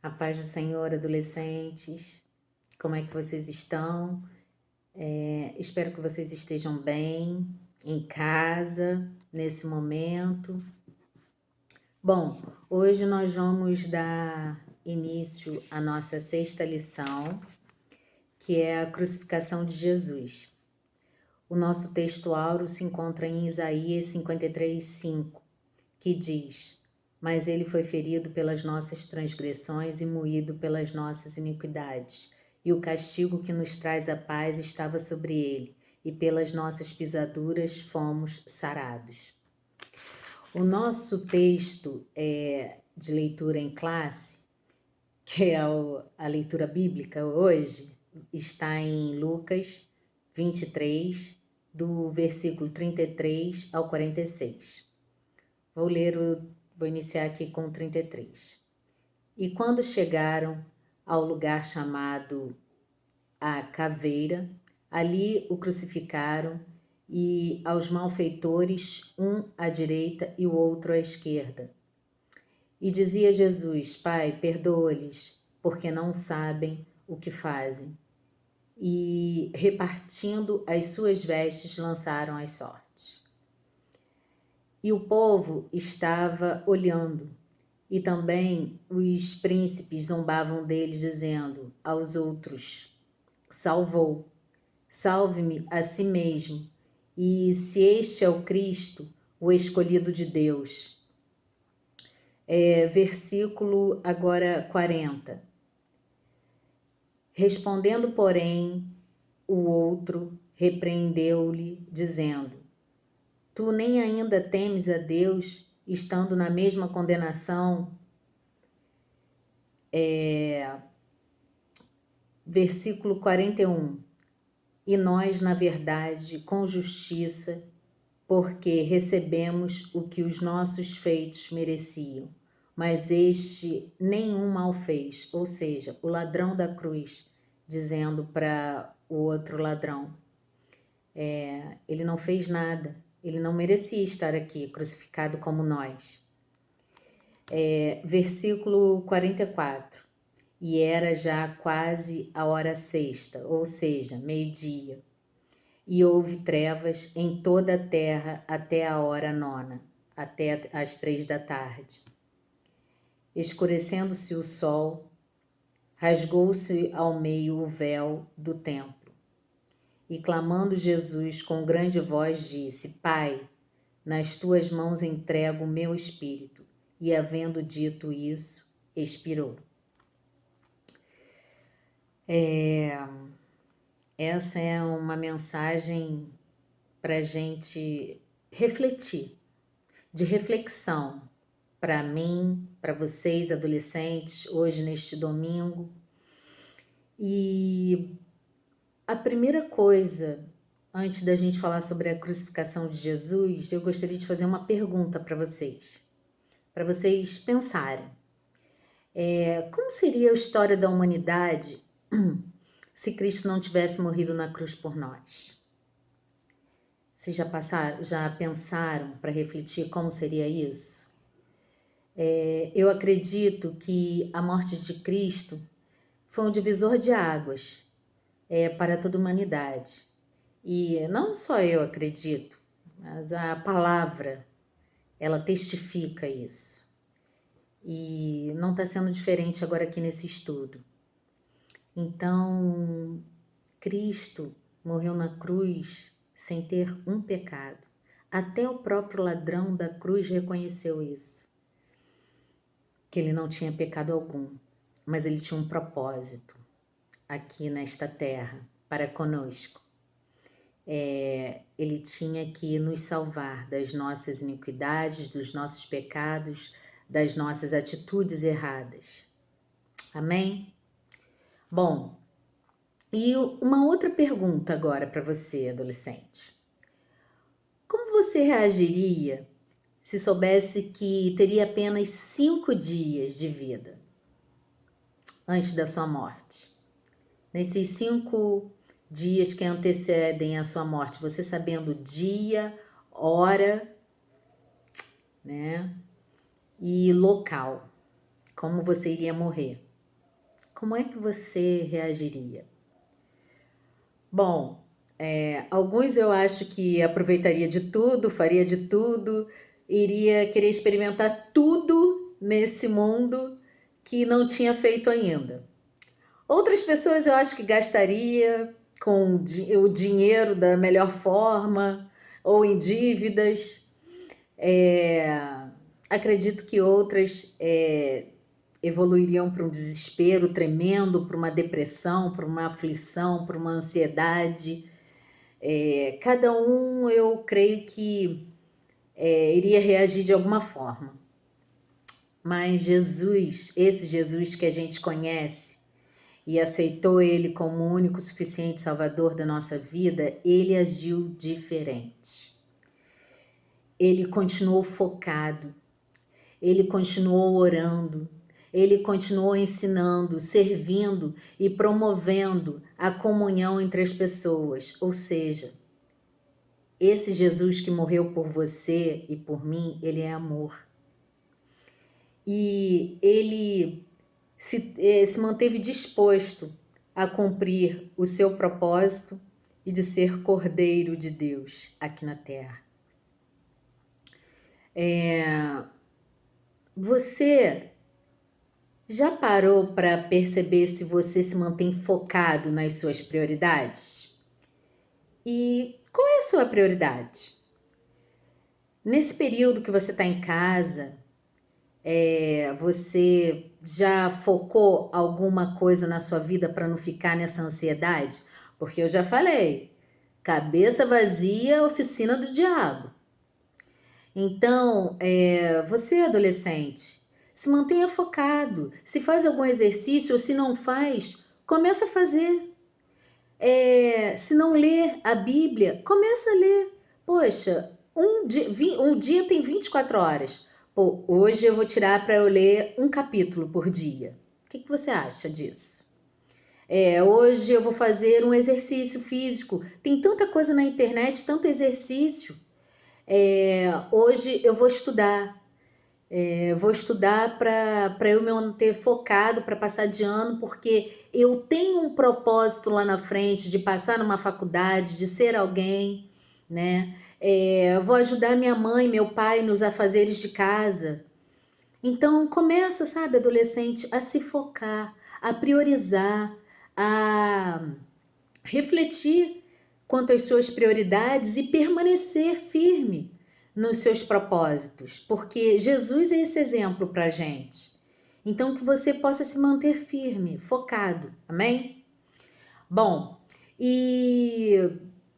A paz do Senhor, adolescentes. Como é que vocês estão? Espero que vocês estejam bem, em casa, nesse momento. Bom, hoje nós vamos dar início à nossa sexta lição, que é a crucificação de Jesus. O nosso texto áureo se encontra em Isaías 53:5, que diz: Mas ele foi ferido pelas nossas transgressões e moído pelas nossas iniquidades, e o castigo que nos traz a paz estava sobre ele, e pelas nossas pisaduras fomos sarados. O nosso texto de leitura em classe, que é a leitura bíblica hoje, está em Lucas 23, do versículo 33 ao 46. Vou iniciar aqui com 33. E quando chegaram ao lugar chamado a Caveira, ali o crucificaram e aos malfeitores, um à direita e o outro à esquerda. E dizia Jesus: Pai, perdoa-lhes, porque não sabem o que fazem. E repartindo as suas vestes, lançaram as sortes. E o povo estava olhando, e também os príncipes zombavam dele, dizendo aos outros: Salvou, salve-me a si mesmo, e se este é o Cristo, o escolhido de Deus. Versículo agora 40. Respondendo, porém, o outro repreendeu-lhe, dizendo: Tu nem ainda temes a Deus, estando na mesma condenação? Versículo 41. E nós, na verdade, com justiça, porque recebemos o que os nossos feitos mereciam. Mas este nenhum mal fez, ou seja, o ladrão da cruz, dizendo para o outro ladrão, ele não fez nada, ele não merecia estar aqui, crucificado como nós. Versículo 44. E era já quase a hora sexta, ou seja, meio-dia. E houve trevas em toda a terra até a hora nona, até as 3 da tarde. Escurecendo-se o sol, rasgou-se ao meio o véu do templo. E clamando Jesus com grande voz disse: Pai, nas tuas mãos entrego o meu espírito. E havendo dito isso, expirou. Essa é uma mensagem para a gente refletir, de reflexão, para mim, para vocês, adolescentes, hoje neste domingo. E a primeira coisa, antes da gente falar sobre a crucificação de Jesus, eu gostaria de fazer uma pergunta para vocês pensarem. Como seria a história da humanidade se Cristo não tivesse morrido na cruz por nós? Vocês já pensaram para refletir como seria isso? Eu acredito que a morte de Cristo foi um divisor de águas para toda a humanidade. E não só eu acredito, mas a palavra, ela testifica isso. E não está sendo diferente agora aqui nesse estudo. Então, Cristo morreu na cruz sem ter um pecado. Até o próprio ladrão da cruz reconheceu isso, que ele não tinha pecado algum, mas ele tinha um propósito aqui nesta terra para conosco. Ele tinha que nos salvar das nossas iniquidades, dos nossos pecados, das nossas atitudes erradas. Amém? Bom, e uma outra pergunta agora para você, adolescente. Como você reagiria se soubesse que teria apenas 5 dias de vida antes da sua morte? Nesses 5 dias que antecedem a sua morte, você sabendo o dia, hora, né, e local, como você iria morrer. como é que você reagiria? Bom, alguns eu acho que aproveitaria de tudo, faria de tudo, iria querer experimentar tudo nesse mundo que não tinha feito ainda. Outras pessoas eu acho que gastaria com o dinheiro da melhor forma ou em dívidas. É, acredito que outras evoluiriam para um desespero tremendo, para uma depressão, para uma aflição, para uma ansiedade. Cada um eu creio que iria reagir de alguma forma. Mas Jesus, esse Jesus que a gente conhece e aceitou ele como o único suficiente salvador da nossa vida, ele agiu diferente. Ele continuou focado, ele continuou orando, ele continuou ensinando, servindo e promovendo a comunhão entre as pessoas. Ou seja, esse Jesus que morreu por você e por mim, ele é amor. E ele se manteve disposto a cumprir o seu propósito e de ser Cordeiro de Deus aqui na Terra. Você já parou para perceber se você se mantém focado nas suas prioridades? E qual é a sua prioridade? Nesse período que você está em casa, você já focou alguma coisa na sua vida para não ficar nessa ansiedade? Porque eu já falei, cabeça vazia, oficina do diabo. Então, você adolescente, se mantenha focado. Se faz algum exercício ou se não faz, começa a fazer. Se não lê a Bíblia, começa a ler. Poxa, um dia tem 24 horas. Pô, hoje eu vou tirar para eu ler um capítulo por dia. O que você acha disso? Hoje eu vou fazer um exercício físico. Tem tanta coisa na internet, tanto exercício. Hoje eu vou estudar. Vou estudar para eu me manter focado, para passar de ano, porque eu tenho um propósito lá na frente de passar numa faculdade, de ser alguém, né? Vou ajudar minha mãe, meu pai nos afazeres de casa. Então começa, sabe, adolescente, a se focar, a priorizar, a refletir quanto às suas prioridades e permanecer firme nos seus propósitos, porque Jesus é esse exemplo para a gente. Então, que você possa se manter firme, focado, amém? Bom, e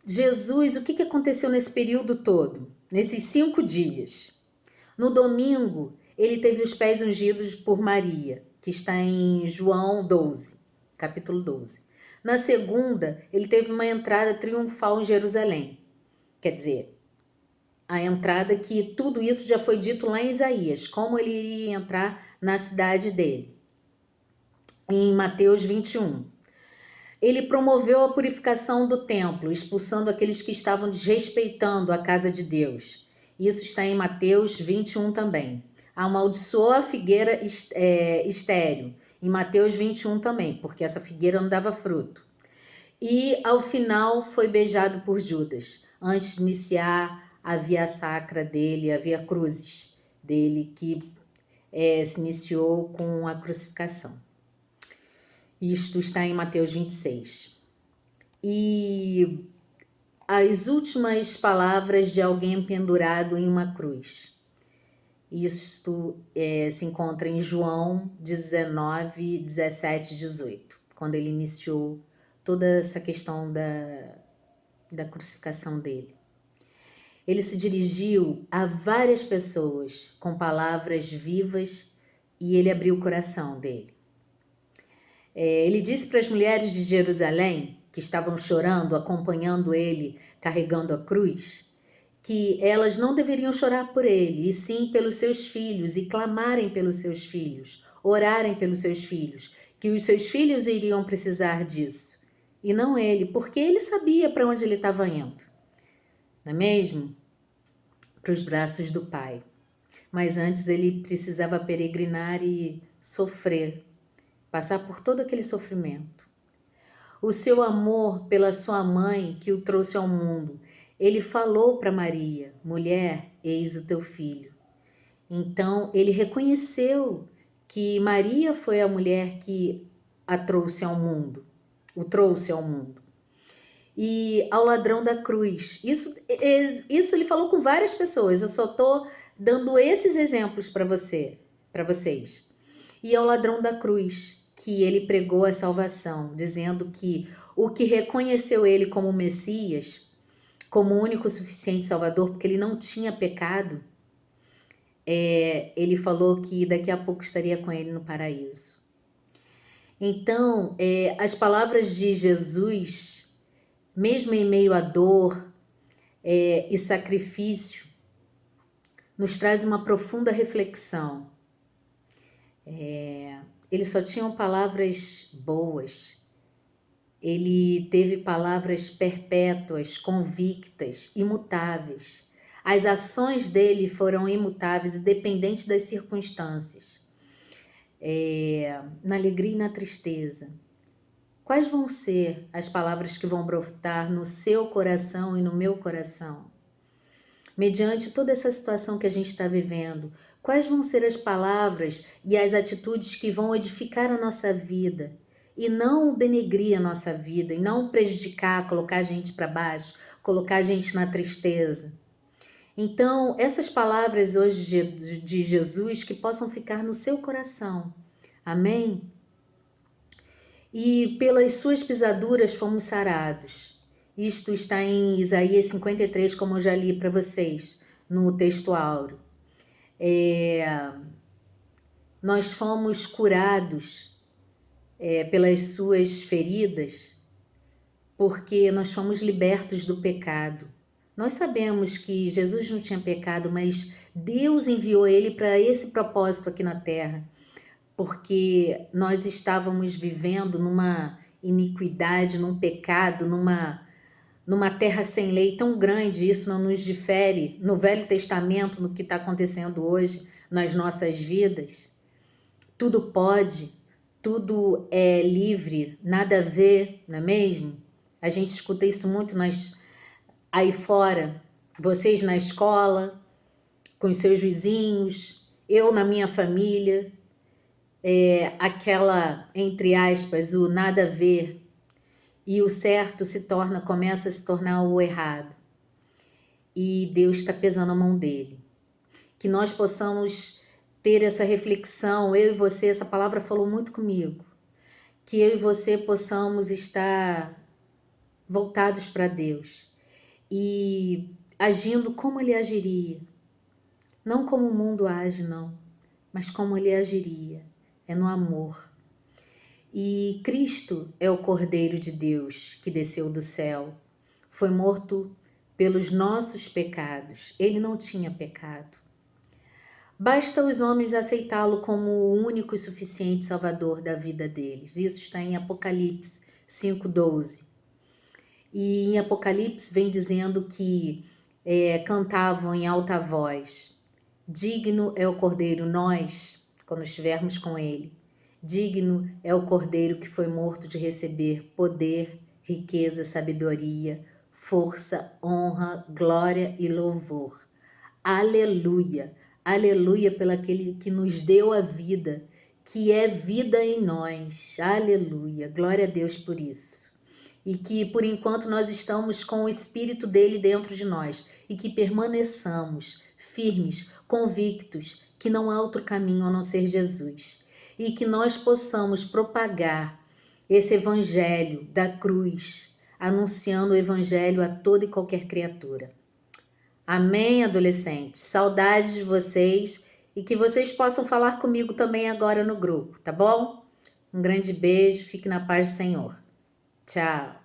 Jesus, o que aconteceu nesse período todo? Nesses 5 dias? No domingo, ele teve os pés ungidos por Maria, que está em João 12, capítulo 12. Na segunda, ele teve uma entrada triunfal em Jerusalém. Quer dizer, a entrada que tudo isso já foi dito lá em Isaías, como ele iria entrar na cidade dele. Em Mateus 21. Ele promoveu a purificação do templo, expulsando aqueles que estavam desrespeitando a casa de Deus. Isso está em Mateus 21 também. Amaldiçoou a figueira estéril, em Mateus 21 também, porque essa figueira não dava fruto. E ao final foi beijado por Judas, antes de iniciar a via sacra dele, a via crucis dele, que se iniciou com a crucificação. Isto está em Mateus 26. E as últimas palavras de alguém pendurado em uma cruz. Isto se encontra em João 19, 17 e 18, quando ele iniciou toda essa questão da crucificação dele. Ele se dirigiu a várias pessoas com palavras vivas e ele abriu o coração dele. Ele disse para as mulheres de Jerusalém, que estavam chorando, acompanhando ele, carregando a cruz, que elas não deveriam chorar por ele, e sim pelos seus filhos, e clamarem pelos seus filhos, orarem pelos seus filhos, que os seus filhos iriam precisar disso, e não ele, porque ele sabia para onde ele estava indo, não é mesmo? Para os braços do Pai. Mas antes ele precisava peregrinar e sofrer passar por todo aquele sofrimento. O seu amor pela sua mãe que o trouxe ao mundo. Ele falou para Maria: mulher, eis o teu filho. Então, ele reconheceu que Maria foi a mulher que a trouxe ao mundo, o trouxe ao mundo. E ao ladrão da cruz. Isso ele falou com várias pessoas. Eu só estou dando esses exemplos para vocês. E ao ladrão da cruz, que ele pregou a salvação, dizendo que o que reconheceu ele como Messias, como único suficiente Salvador, porque ele não tinha pecado, ele falou que daqui a pouco estaria com ele no paraíso. Então, as palavras de Jesus, mesmo em meio à dor e sacrifício, nos traz uma profunda reflexão. Ele só tinha palavras boas. Ele teve palavras perpétuas, convictas, imutáveis. As ações dele foram imutáveis, independente das circunstâncias. Na alegria e na tristeza. Quais vão ser as palavras que vão brotar no seu coração e no meu coração? Mediante toda essa situação que a gente está vivendo, quais vão ser as palavras e as atitudes que vão edificar a nossa vida e não denegrir a nossa vida, e não prejudicar, colocar a gente para baixo, colocar a gente na tristeza? Então, essas palavras hoje de Jesus que possam ficar no seu coração. Amém? E pelas suas pisaduras fomos sarados. Isto está em Isaías 53, como eu já li para vocês, no texto áureo. Nós fomos curados pelas suas feridas, porque nós fomos libertos do pecado. Nós sabemos que Jesus não tinha pecado, mas Deus enviou ele para esse propósito aqui na terra, porque nós estávamos vivendo numa iniquidade, num pecado, numa terra sem lei tão grande. Isso não nos difere no Velho Testamento, no que está acontecendo hoje nas nossas vidas. Tudo pode, tudo é livre, nada a ver, não é mesmo? A gente escuta isso muito aí fora, vocês na escola, com os seus vizinhos, eu na minha família, aquela, entre aspas, o nada a ver, e o certo começa a se tornar o errado. E Deus está pesando a mão dele. Que nós possamos ter essa reflexão, eu e você, essa palavra falou muito comigo, que eu e você possamos estar voltados para Deus e agindo como ele agiria. Não como o mundo age, não, mas como ele agiria. É no amor. E Cristo é o Cordeiro de Deus que desceu do céu. Foi morto pelos nossos pecados. Ele não tinha pecado. Basta os homens aceitá-lo como o único e suficiente Salvador da vida deles. Isso está em Apocalipse 5:12. E em Apocalipse vem dizendo que cantavam em alta voz: digno é o Cordeiro, nós, quando estivermos com ele, digno é o Cordeiro que foi morto de receber poder, riqueza, sabedoria, força, honra, glória e louvor. Aleluia! Aleluia pelo aquele que nos deu a vida, que é vida em nós. Aleluia! Glória a Deus por isso. E que por enquanto nós estamos com o Espírito dele dentro de nós e que permaneçamos firmes, convictos que não há outro caminho a não ser Jesus. E que nós possamos propagar esse evangelho da cruz, anunciando o evangelho a toda e qualquer criatura. Amém, adolescentes? Saudades de vocês e que vocês possam falar comigo também agora no grupo, tá bom? Um grande beijo, fique na paz do Senhor. Tchau.